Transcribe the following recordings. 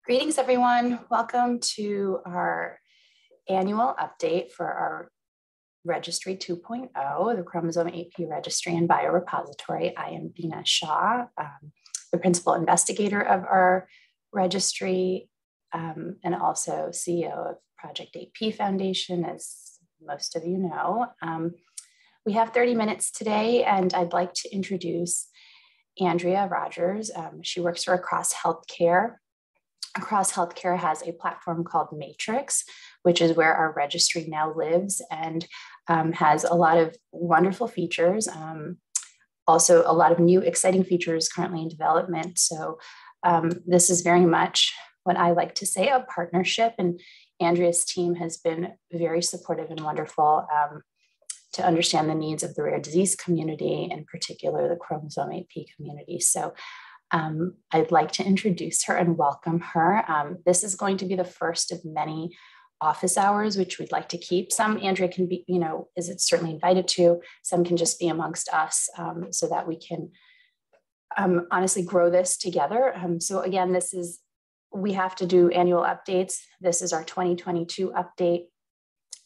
Greetings, everyone. Welcome to our annual update for our Registry 2.0, the Chromosome 8p Registry and Biorepository. I am Beena Shah, the principal investigator of our registry and also CEO of Project 8p Foundation, as most of you know. We have 30 minutes today, and I'd like to introduce Andrea Rogers. She works for Across Healthcare. Across Healthcare has a platform called Matrix, which is where our registry now lives and has a lot of wonderful features. Also, a lot of new exciting features currently in development. So this is very much what I like to say, a partnership. And Andrea's team has been very supportive and wonderful to understand the needs of the rare disease community, in particular the chromosome 8p community. So I'd like to introduce her and welcome her. This is going to be the first of many office hours, which we'd like to keep. Some Andrea can be, is it certainly invited to, some can just be amongst us so that we can honestly grow this together. So again, we have to do annual updates. This is our 2022 update.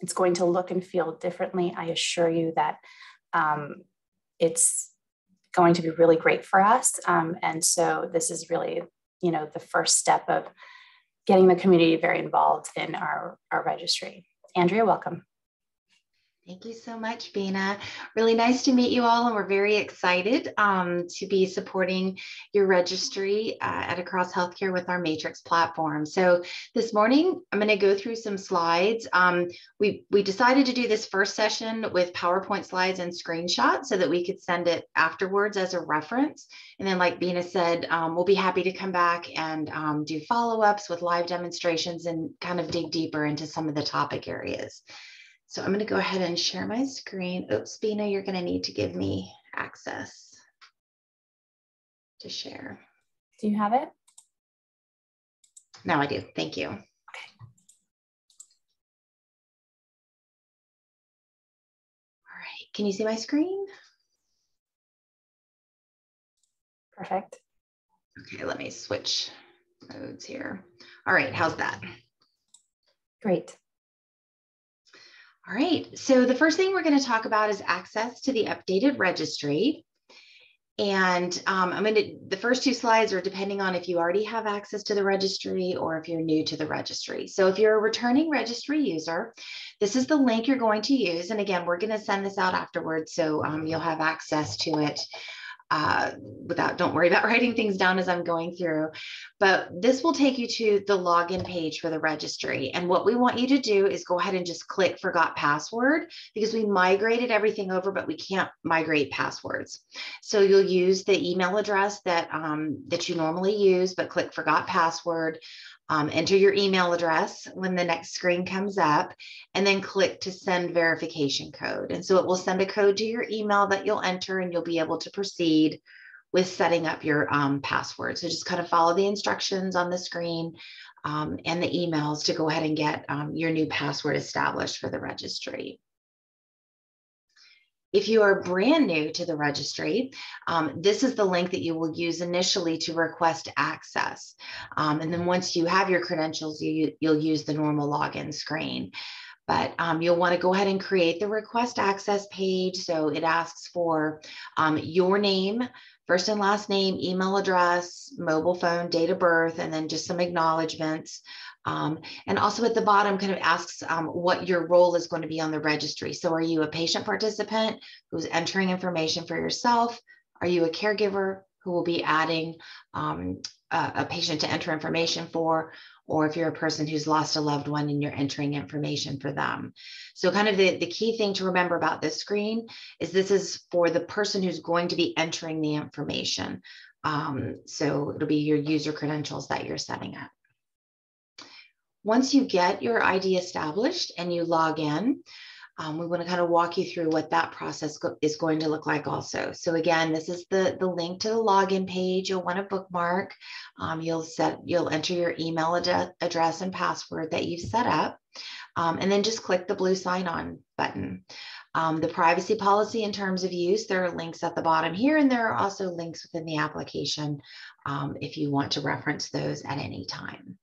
It's going to look and feel differently. I assure you that it's going to be really great for us. And so this is really, the first step of getting the community very involved in our registry. Andrea, welcome. Thank you so much, Beena. Really nice to meet you all, and we're very excited to be supporting your registry at Across Healthcare with our Matrix platform. So this morning, I'm going to go through some slides. We decided to do this first session with PowerPoint slides and screenshots so that we could send it afterwards as a reference. And then, like Beena said, we'll be happy to come back and do follow-ups with live demonstrations and kind of dig deeper into some of the topic areas. So I'm going to go ahead and share my screen. Oops, Beena, you're going to need to give me access to share. Do you have it? Now I do. Thank you. Okay. All right. Can you see my screen? Perfect. Okay, let me switch modes here. All right. How's that? Great. All right, so the first thing we're going to talk about is access to the updated registry. And the first two slides are depending on if you already have access to the registry or if you're new to the registry. So if you're a returning registry user, this is the link you're going to use. And again, we're going to send this out afterwards, so you'll have access to it don't worry about writing things down as I'm going through, but this will take you to the login page for the registry. And what we want you to do is go ahead and just click forgot password, because we migrated everything over, but we can't migrate passwords. So you'll use the email address that you normally use, but click forgot password. Enter your email address when the next screen comes up, and then click to send verification code. And so it will send a code to your email that you'll enter, and you'll be able to proceed with setting up your password. So just kind of follow the instructions on the screen and the emails to go ahead and get your new password established for the registry. If you are brand new to the registry, this is the link that you will use initially to request access. And then once you have your credentials, you'll use the normal login screen. But you'll want to go ahead and create the request access page. So it asks for your name, first and last name, email address, mobile phone, date of birth, and then just some acknowledgements. And also at the bottom kind of asks what your role is going to be on the registry. So are you a patient participant who's entering information for yourself? Are you a caregiver who will be adding a patient to enter information for? Or if you're a person who's lost a loved one and you're entering information for them. So kind of the key thing to remember about this screen is this is for the person who's going to be entering the information. So it'll be your user credentials that you're setting up. Once you get your ID established and you log in, we want to kind of walk you through what that process is going to look like also. So again, this is the link to the login page. You'll want to bookmark. You'll enter your email address and password that you've set up, and then just click the blue sign on button. The privacy policy and terms of use, there are links at the bottom here, and there are also links within the application if you want to reference those at any time.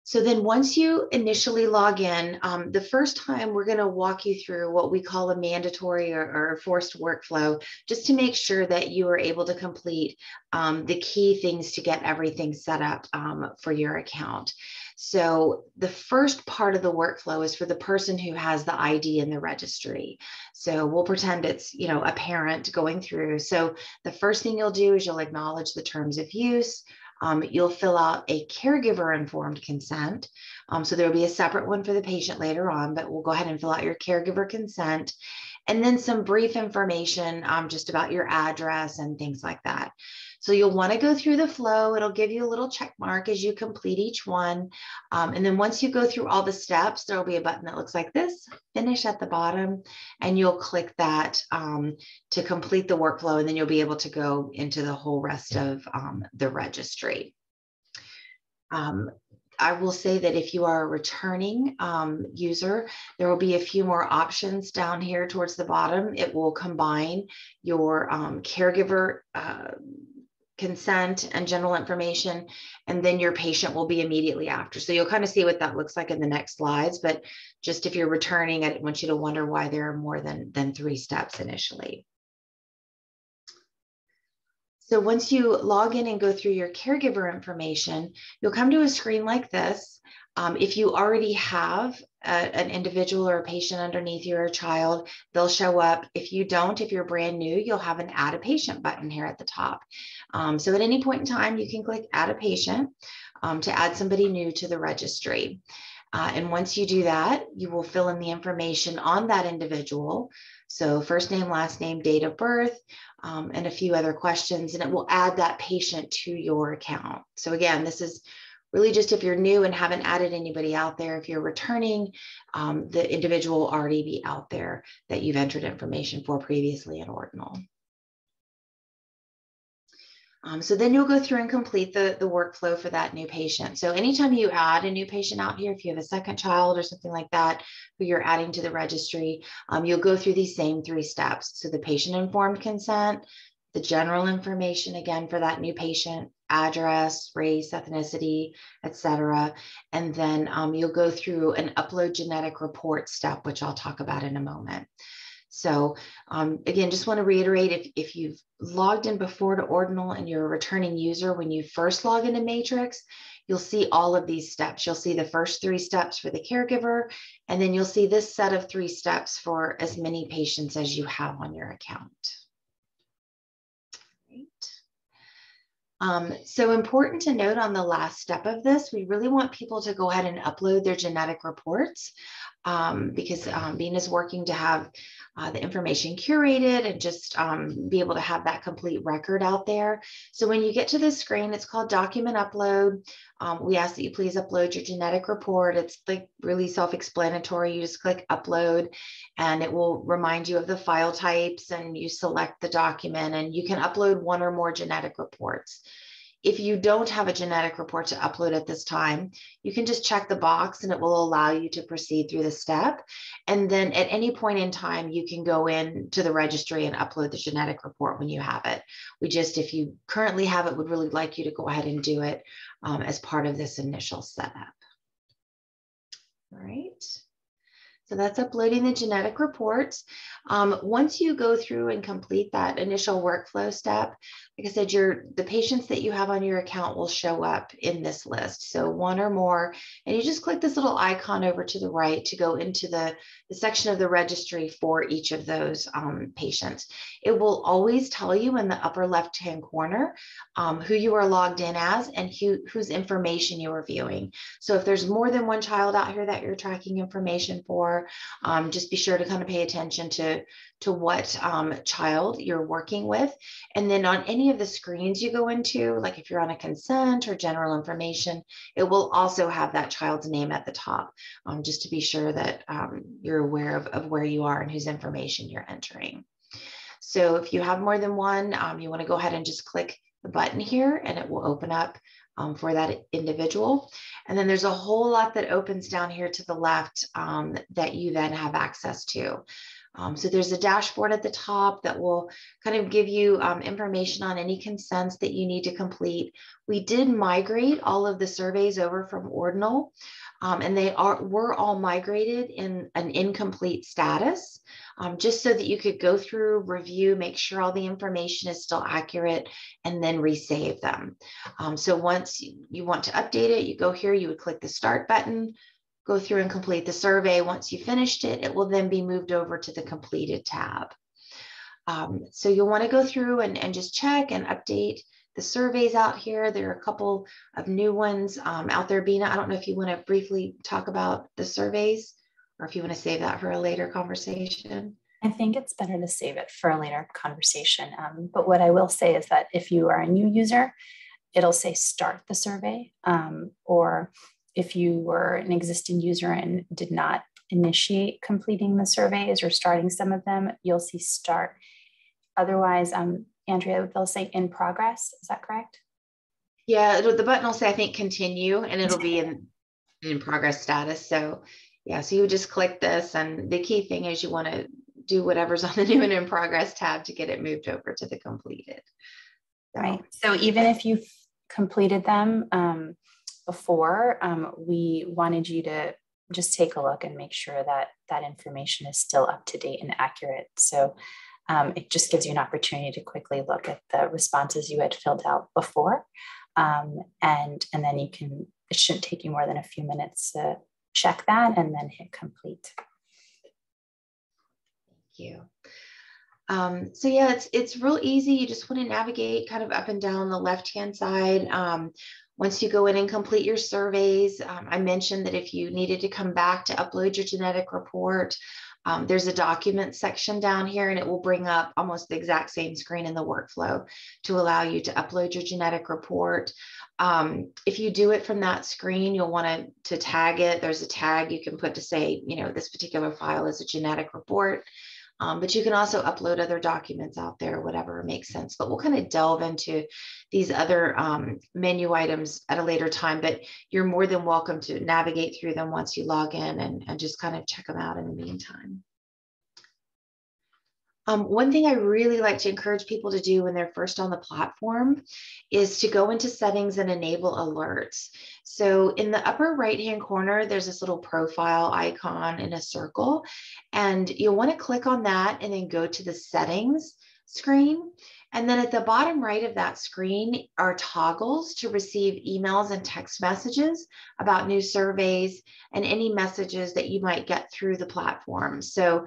So then once you initially log in, the first time we're going to walk you through what we call a mandatory or forced workflow, just to make sure that you are able to complete the key things to get everything set up for your account. So the first part of the workflow is for the person who has the ID in the registry. So we'll pretend it's, you know, a parent going through. So the first thing you'll do is you'll acknowledge the terms of use. You'll fill out a caregiver informed consent. So there will be a separate one for the patient later on, but we'll go ahead and fill out your caregiver consent. And then some brief information just about your address and things like that. So you'll want to go through the flow. It'll give you a little check mark as you complete each one. And then once you go through all the steps, there'll be a button that looks like this, finish at the bottom, and you'll click that to complete the workflow. And then you'll be able to go into the whole rest of the registry. I will say that if you are a returning user, there will be a few more options down here towards the bottom. It will combine your caregiver consent and general information, and then your patient will be immediately after. So you'll kind of see what that looks like in the next slides, but just if you're returning, I didn't want you to wonder why there are more than 3 steps initially. So once you log in and go through your caregiver information, you'll come to a screen like this. If you already have an individual or a patient underneath you or a child, they'll show up. If you don't, if you're brand new, you'll have an add a patient button here at the top. So at any point in time, you can click add a patient to add somebody new to the registry. And once you do that, you will fill in the information on that individual. So first name, last name, date of birth, and a few other questions, and it will add that patient to your account. So again, this is really just if you're new and haven't added anybody out there. If you're returning, the individual will already be out there that you've entered information for previously in Ordinal. So then you'll go through and complete the workflow for that new patient. So anytime you add a new patient out here, if you have a second child or something like that, who you're adding to the registry, you'll go through these same 3 steps. So the patient informed consent, the general information again for that new patient, address, race, ethnicity, etc. And then you'll go through an upload genetic report step, which I'll talk about in a moment. So again, just want to reiterate, if you've logged in before to Ordinal and you're a returning user, when you first log into Matrix, you'll see all of these steps. You'll see the first 3 steps for the caregiver, and then you'll see this set of 3 steps for as many patients as you have on your account. So important to note on the last step of this, we really want people to go ahead and upload their genetic reports because Bean is working to have the information curated and just be able to have that complete record out there. So when you get to this screen, it's called Document Upload. We ask that you please upload your genetic report. It's like really self-explanatory. You just click upload and it will remind you of the file types, and you select the document, and you can upload 1 or more genetic reports. If you don't have a genetic report to upload at this time, you can just check the box and it will allow you to proceed through the step. And then at any point in time, you can go in to the registry and upload the genetic report when you have it. We just, if you currently have it, would really like you to go ahead and do it as part of this initial setup. All right. So that's uploading the genetic reports. Once you go through and complete that initial workflow step, like I said, the patients that you have on your account will show up in this list. So 1 or more, and you just click this little icon over to the right to go into the section of the registry for each of those patients. It will always tell you in the upper left-hand corner who you are logged in as and whose information you are viewing. So if there's more than 1 child out here that you're tracking information for, just be sure to kind of pay attention to what child you're working with. And then on any of the screens you go into, like if you're on a consent or general information, it will also have that child's name at the top, just to be sure that you're aware of where you are and whose information you're entering. So if you have more than 1, you want to go ahead and just click the button here and it will open up for that individual. And then there's a whole lot that opens down here to the left that you then have access to. So there's a dashboard at the top that will kind of give you information on any consents that you need to complete. We did migrate all of the surveys over from Ordinal, and were all migrated in an incomplete status, just so that you could go through, review, make sure all the information is still accurate, and then resave them. So once you want to update it, you go here, you would click the start button, go through and complete the survey. Once you finished it, it will then be moved over to the completed tab. So you'll want to go through and just check and update the surveys out here. There are a couple of new ones out there. Bina, I don't know if you want to briefly talk about the surveys or if you want to save that for a later conversation. I think it's better to save it for a later conversation. But what I will say is that if you are a new user, it'll say start the survey, or if you were an existing user and did not initiate completing the surveys or starting some of them, you'll see start. Otherwise, Andrea, they'll say in progress. Is that correct? Yeah, the button will say, I think, continue, and it'll be in progress status. So yeah, so you just click this, and the key thing is you want to do whatever's on the new and in progress tab to get it moved over to the completed. So. Right. So even if you've completed them, before, we wanted you to just take a look and make sure that that information is still up to date and accurate. So it just gives you an opportunity to quickly look at the responses you had filled out before. And then you can, it shouldn't take you more than a few minutes to check that and then hit complete. Thank you. So yeah, it's real easy. You just want to navigate kind of up and down the left-hand side. Once you go in and complete your surveys, I mentioned that if you needed to come back to upload your genetic report, there's a document section down here, and it will bring up almost the exact same screen in the workflow to allow you to upload your genetic report. If you do it from that screen, you'll want to tag it. There's a tag you can put to say, you know, this particular file is a genetic report. But you can also upload other documents out there, whatever makes sense. But we'll kind of delve into these other menu items at a later time. But you're more than welcome to navigate through them once you log in and just kind of check them out in the meantime. One thing I really like to encourage people to do when they're first on the platform is to go into settings and enable alerts. So in the upper right-hand corner, there's this little profile icon in a circle, and you'll want to click on that and then go to the settings screen. And then at the bottom right of that screen are toggles to receive emails and text messages about new surveys and any messages that you might get through the platform. So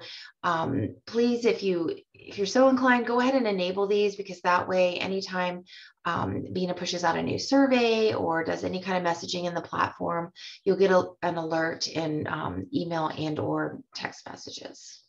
please, if you're so inclined, go ahead and enable these, because that way, anytime Bina pushes out a new survey or does any kind of messaging in the platform, you'll get an alert in email and or text messages.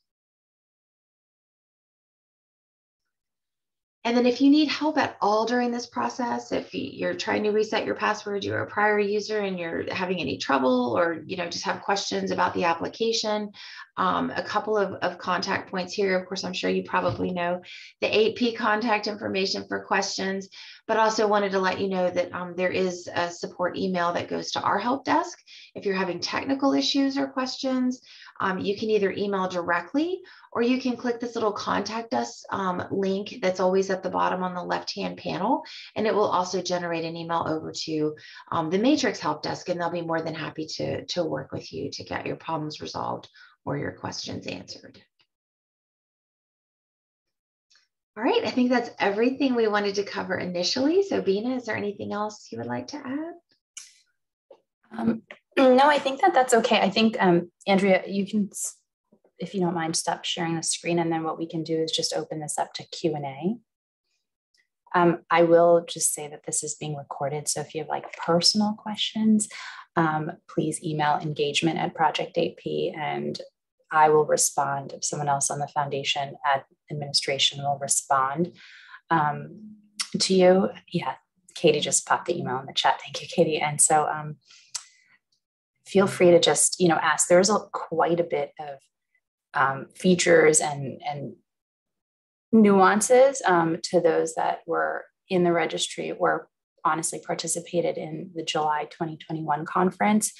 And then if you need help at all during this process, if you're trying to reset your password, you're a prior user and you're having any trouble, or just have questions about the application, a couple of contact points here. Of course, I'm sure you probably know the 8P contact information for questions, but also wanted to let you know that there is a support email that goes to our help desk. If you're having technical issues or questions, you can either email directly, or you can click this little contact us link that's always at the bottom on the left-hand panel, and it will also generate an email over to the Matrix help desk, and they'll be more than happy to work with you to get your problems resolved or your questions answered. All right, I think that's everything we wanted to cover initially. So Bina, is there anything else you would like to add? No, I think that's okay. I think, Andrea, you can, if you don't mind, stop sharing the screen, and then what we can do is just open this up to Q&A. I will just say that this is being recorded, so if you have personal questions, please email engagement@project8p, and I will respond. If someone else on the foundation at administration will respond to you. Yeah, Katie just popped the email in the chat. Thank you, Katie. And so feel free to just ask. There's quite a bit of features and nuances to those that were in the registry or honestly participated in the July 2021 conference.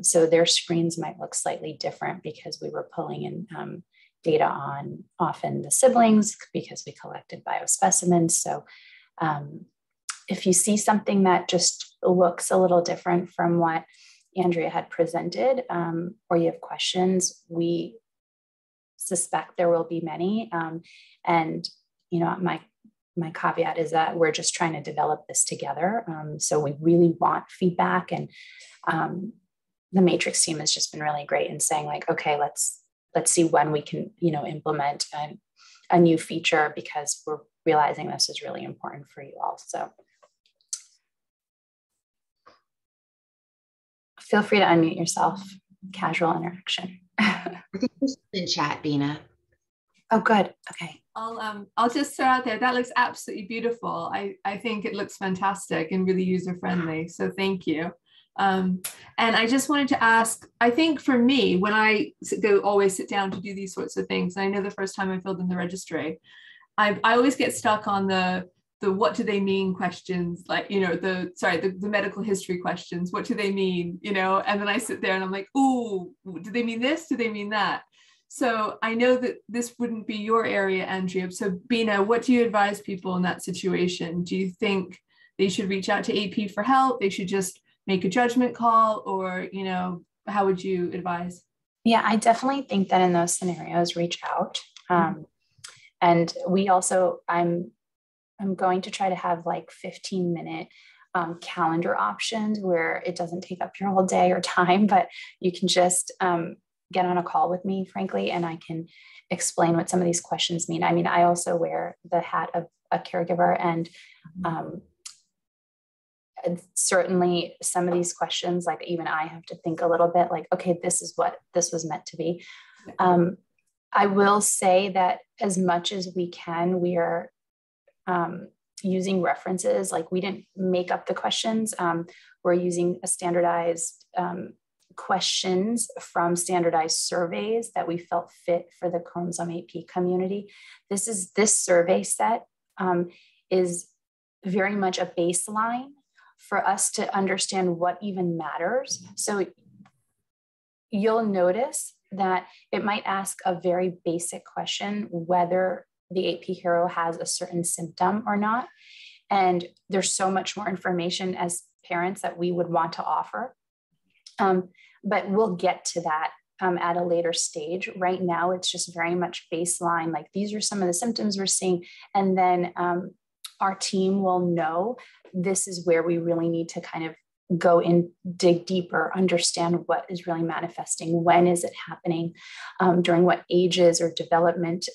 So their screens might look slightly different because we were pulling in data on often the siblings because we collected biospecimens. So if you see something that just looks a little different from what Andrea had presented, or you have questions, we suspect there will be many. And, my caveat is that we're just trying to develop this together. So we really want feedback, and the Matrix team has just been really great in saying like, okay, let's see when we can, implement a new feature, because we're realizing this is really important for you all. So feel free to unmute yourself. Casual interaction. I think this is in chat, Bina. Oh, good. Okay. I'll just throw out there, that looks absolutely beautiful. I think it looks fantastic and really user-friendly. So thank you. And I just wanted to ask, I think for me, when I always sit down to do these sorts of things, and I know the first time I filled in the registry, I always get stuck on the what do they mean questions, like, the medical history questions, what do they mean, and then I sit there and I'm like, ooh, do they mean this? Do they mean that? So I know that this wouldn't be your area, Andrea. So Bina, what do you advise people in that situation? Do you think they should reach out to AP for help? They should just make a judgment call, or, how would you advise? Yeah, I definitely think that in those scenarios, reach out. And we also, I'm going to try to have like 15-minute calendar options where it doesn't take up your whole day or time, but you can just get on a call with me, frankly, and I can explain what some of these questions mean. I mean, I also wear the hat of a caregiver, and certainly some of these questions, like even I have to think a little bit like, okay, this is what this was meant to be. I will say that as much as we can, we are using references. Like, we didn't make up the questions. We're using a standardized questions from standardized surveys that we felt fit for the chromosome AP community. This survey set is very much a baseline for us to understand what even matters. So you'll notice that it might ask a very basic question, whether the AP hero has a certain symptom or not. And there's so much more information as parents that we would want to offer. But we'll get to that at a later stage. Right now, it's just very much baseline. Like, these are some of the symptoms we're seeing. And then our team will know this is where we really need to kind of go in, dig deeper, understand what is really manifesting, when is it happening, during what ages or development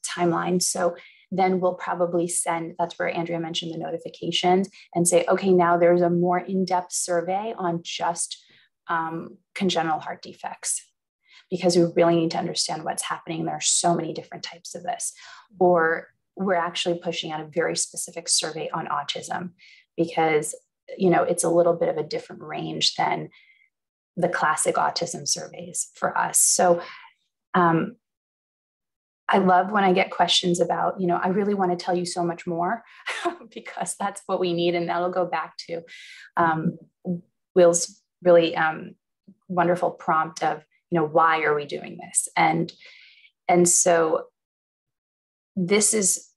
timeline. So then we'll probably send, that's where Andrea mentioned the notifications, and say, okay, now there's a more in-depth survey on just congenital heart defects, because we really need to understand what's happening. There are so many different types of this. Or we're actually pushing out a very specific survey on autism, because it's a little bit of a different range than the classic autism surveys for us. So I love when I get questions about, I really want to tell you so much more, because that's what we need. And that'll go back to Will's really wonderful prompt of, why are we doing this? And so this is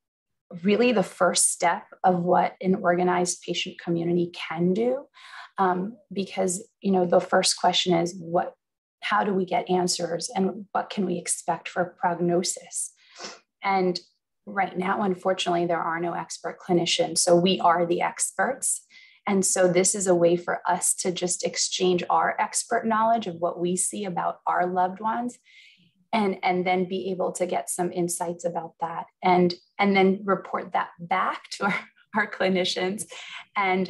really the first step of what an organized patient community can do. Because, the first question is, how do we get answers, and what can we expect for prognosis? And right now, unfortunately, there are no expert clinicians. So we are the experts. And so this is a way for us to just exchange our expert knowledge of what we see about our loved ones, and then be able to get some insights about that, and then report that back to our clinicians, and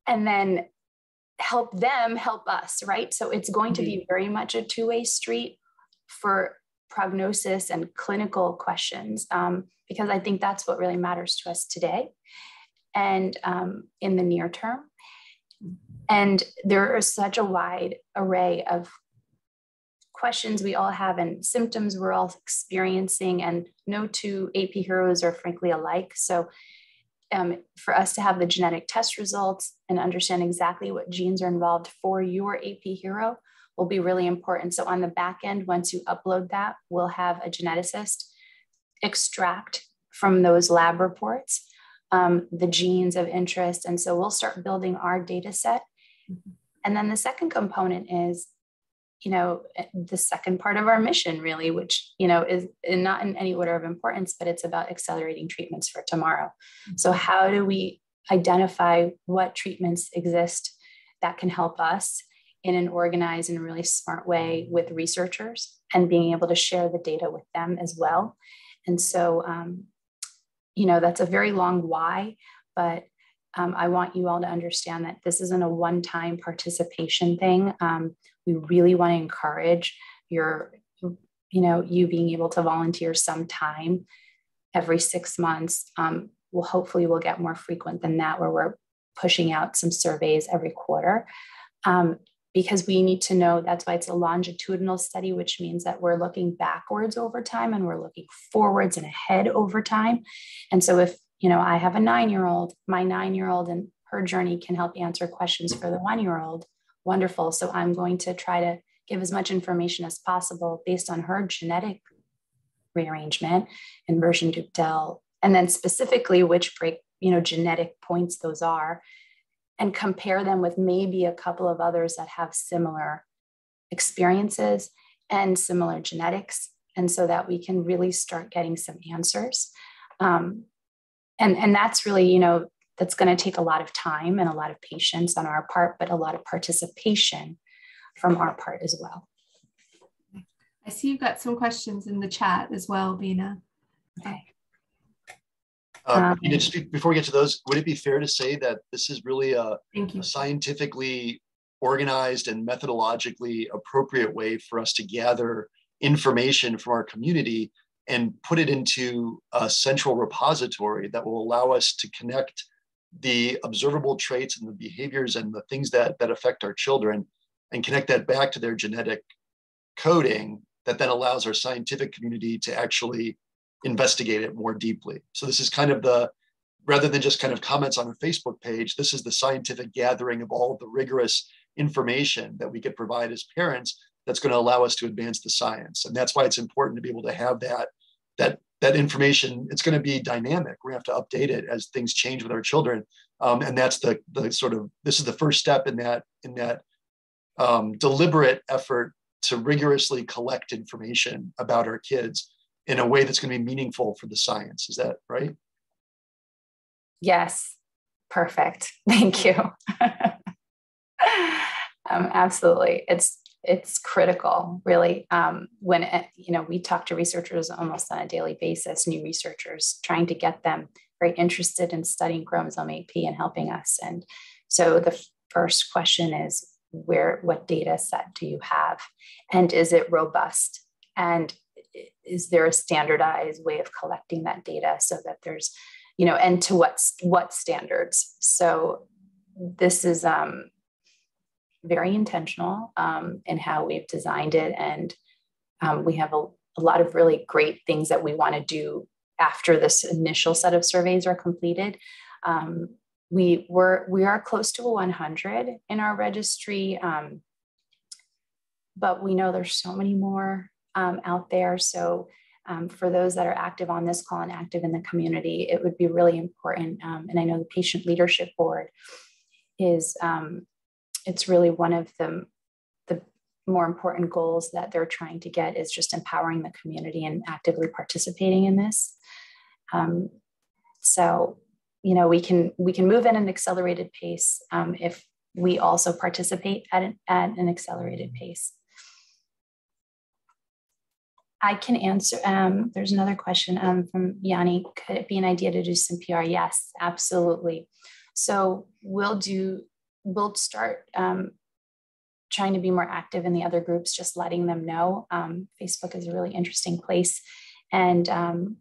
then help them help us, right? So it's going to be very much a two-way street for prognosis and clinical questions, because I think that's what really matters to us today and in the near term. And there is such a wide array of questions we all have and symptoms we're all experiencing, and no two AP heroes are frankly alike. So for us to have the genetic test results and understand exactly what genes are involved for your AP hero will be really important. So on the back end, once you upload that, we'll have a geneticist extract from those lab reports the genes of interest. And so we'll start building our data set. And then the second component is, the second part of our mission really, which, is not in any order of importance, but it's about accelerating treatments for tomorrow. So how do we identify what treatments exist that can help us in an organized and really smart way with researchers, and being able to share the data with them as well. And so, that's a very long why, but I want you all to understand that this isn't a one-time participation thing. We really want to encourage you being able to volunteer some time every 6 months. Hopefully we'll get more frequent than that, where we're pushing out some surveys every quarter. Because we need to know, that's why it's a longitudinal study, which means that we're looking backwards over time and we're looking forwards and ahead over time. And so if, I have a 9-year-old, my 9-year-old and her journey can help answer questions for the 1-year-old, wonderful. So I'm going to try to give as much information as possible based on her genetic rearrangement, inversion Duptel, and then specifically which genetic points those are, and compare them with maybe a couple of others that have similar experiences and similar genetics. And so that we can really start getting some answers. And that's really, that's going to take a lot of time and a lot of patience on our part, but a lot of participation from our part as well. I see you've got some questions in the chat as well, Bina. Okay. Just before we get to those, would it be fair to say that this is really a scientifically organized and methodologically appropriate way for us to gather information from our community and put it into a central repository that will allow us to connect the observable traits and the behaviors and the things that affect our children, and connect that back to their genetic coding that then allows our scientific community to actually investigate it more deeply. So this is kind of rather than just kind of comments on a Facebook page, this is the scientific gathering of all of the rigorous information that we could provide as parents that's going to allow us to advance the science. And that's why it's important to be able to have that information. It's going to be dynamic. We're going to have to update it as things change with our children. And that's the sort of, this is the first step in that deliberate effort to rigorously collect information about our kids in a way that's going to be meaningful for the science. Is that right? Yes, perfect. Thank you. Absolutely. It's critical, really. When, we talk to researchers almost on a daily basis, new researchers, trying to get them very interested in studying chromosome 8p and helping us. And so the first question is, what data set do you have? And is it robust? And is there a standardized way of collecting that data so that there's, and to what standards? So this is very intentional in how we've designed it. And we have a lot of really great things that we want to do after this initial set of surveys are completed. We are close to 100 in our registry, but we know there's so many more out there. So for those that are active on this call and active in the community, it would be really important. And I know the Patient Leadership Board is, it's really one of the more important goals that they're trying to get, is just empowering the community and actively participating in this. So, we can move at an accelerated pace if we also participate at an accelerated pace. I can answer, there's another question from Yanni. Could it be an idea to do some PR? Yes, absolutely. So we'll start trying to be more active in the other groups, just letting them know. Facebook is a really interesting place, and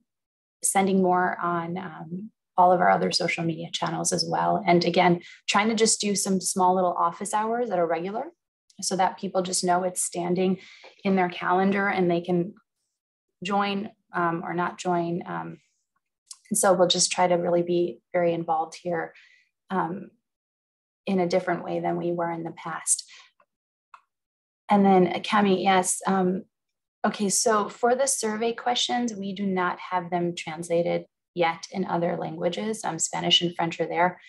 sending more on all of our other social media channels as well. And again, trying to just do some small little office hours that are regular so that people just know it's standing in their calendar and they can join or not join. And so we'll just try to really be very involved here in a different way than we were in the past. And then Cami, yes. Okay, so for the survey questions, we do not have them translated yet in other languages. Spanish and French are there.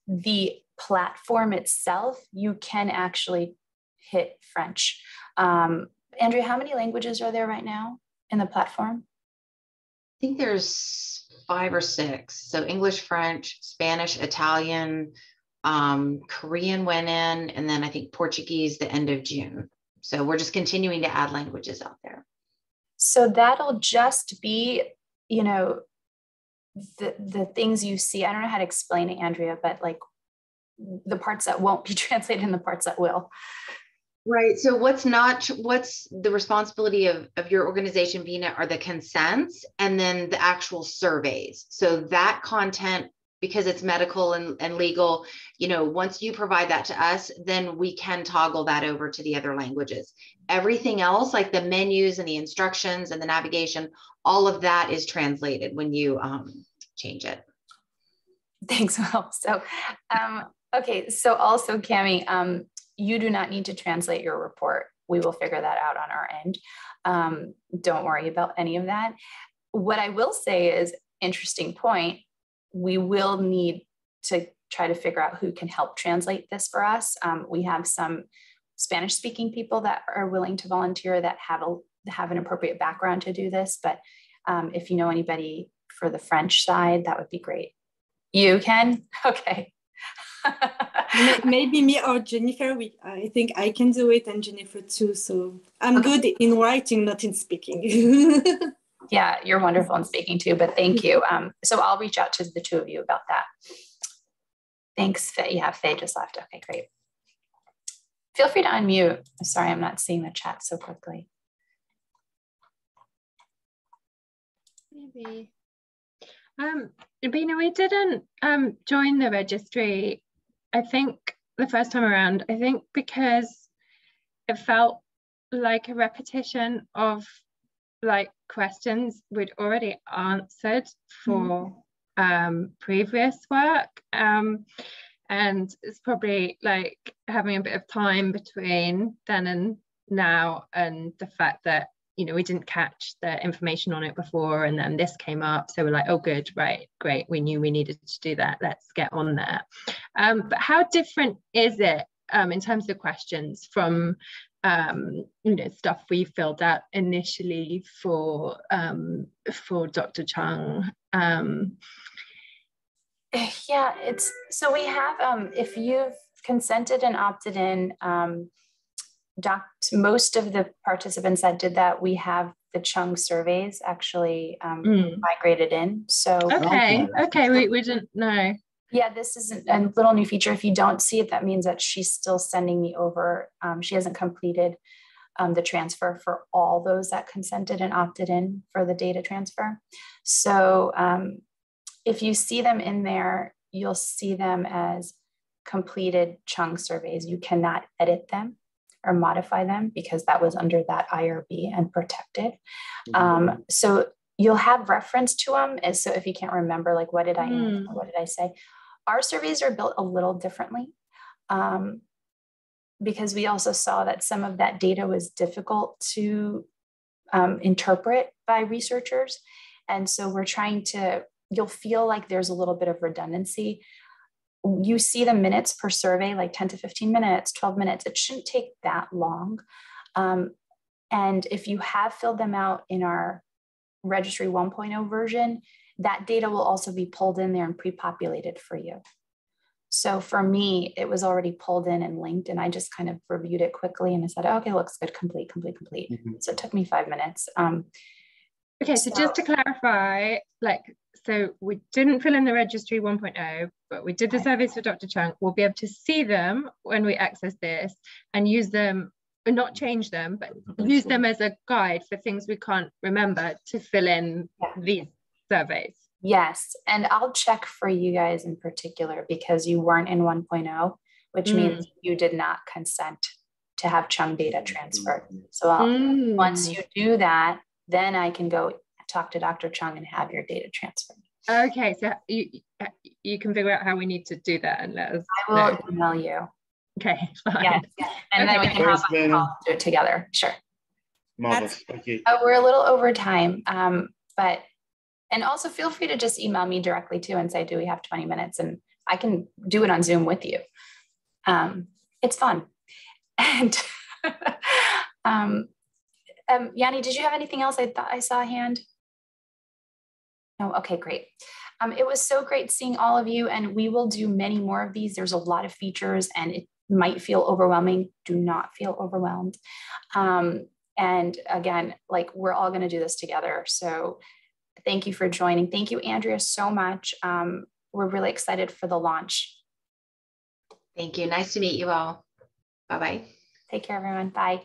The platform itself, you can actually hit French. Andrea, how many languages are there right now in the platform? I think there's 5 or 6. So English, French, Spanish, Italian, Korean went in, and then I think Portuguese the end of June. So we're just continuing to add languages out there. So that'll just be, you know, the things you see. I don't know how to explain it, Andrea, but like the parts that won't be translated and the parts that will. Right. So what's the responsibility of your organization, Vina, are the consents and then the actual surveys. So that content, because it's medical and legal, you know, once you provide that to us, then we can toggle that over to the other languages. Everything else, like the menus and the instructions and the navigation, all of that is translated when you change it. Thanks, Will. So, okay. So also, Cami, you do not need to translate your report. We will figure that out on our end. Don't worry about any of that. What I will say is, interesting point, we will need to try to figure out who can help translate this for us. We have some Spanish speaking people that are willing to volunteer that have an appropriate background to do this. But if you know anybody for the French side, that would be great. You can? Okay. Maybe me or Jennifer. I think I can do it, and Jennifer too. So I'm good in writing, not in speaking. Yeah, you're wonderful in speaking too, but thank you. So I'll reach out to the two of you about that. Thanks, Faye. Yeah, Faye just left. Okay, great. Feel free to unmute. Sorry, I'm not seeing the chat so quickly. Maybe. Bina, we didn't join the registry, I think, the first time around, I think because it felt like a repetition of like questions we'd already answered for previous work. And it's probably like having a bit of time between then and now, and the fact that, you know, we didn't catch the information on it before, and then this came up, so we're like, oh good, right, great, we knew we needed to do that, let's get on there. But how different is it in terms of questions from you know, stuff we filled out initially for Dr. Chung? Yeah, it's so we have if you've consented and opted in, most of the participants that did that, we have the Chung surveys actually migrated in. So okay, we didn't know. Yeah, this is a little new feature. If you don't see it, that means that she's still sending me over. She hasn't completed the transfer for all those that consented and opted in for the data transfer. So if you see them in there, you'll see them as completed Chung surveys. You cannot edit them or modify them because that was under that IRB and protected. So you'll have reference to them. So if you can't remember, like, what did I answer? What did I say? Our surveys are built a little differently because we also saw that some of that data was difficult to interpret by researchers. And so we're trying to, you'll feel like there's a little bit of redundancy. You see the minutes per survey, like 10 to 15 minutes, 12 minutes. It shouldn't take that long. And if you have filled them out in our Registry 1.0 version, that data will also be pulled in there and pre-populated for you. So for me, it was already pulled in and linked, and I just kind of reviewed it quickly and I said, okay, looks good, complete. So it took me 5 minutes. Okay, so just to clarify, like, so we didn't fill in the Registry 1.0, but we did the surveys for Dr. Chung. We'll be able to see them when we access this and use them, or not change them, but use them as a guide for things we can't remember to fill in these surveys. Yes, and I'll check for you guys in particular because you weren't in 1.0, which means you did not consent to have Chung data transferred. So once you do that, then I can go talk to Dr. Chung and have your data transferred. Okay, so you can figure out how we need to do that and let us I will email you. Okay, fine. Yes. And then we can hop on the call, do it together. Sure. Marvelous. Thank you. We're a little over time, but and also feel free to just email me directly too and say, do we have 20 minutes? And I can do it on Zoom with you. It's fun. And Yanni, did you have anything else? I thought I saw a hand. No, okay, great. It was so great seeing all of you, and we will do many more of these. There's a lot of features and it might feel overwhelming. Do not feel overwhelmed. And again, like we're all going to do this together. So thank you for joining. Thank you, Andrea, so much. We're really excited for the launch. Thank you. Nice to meet you all. Bye-bye. Take care, everyone. Bye.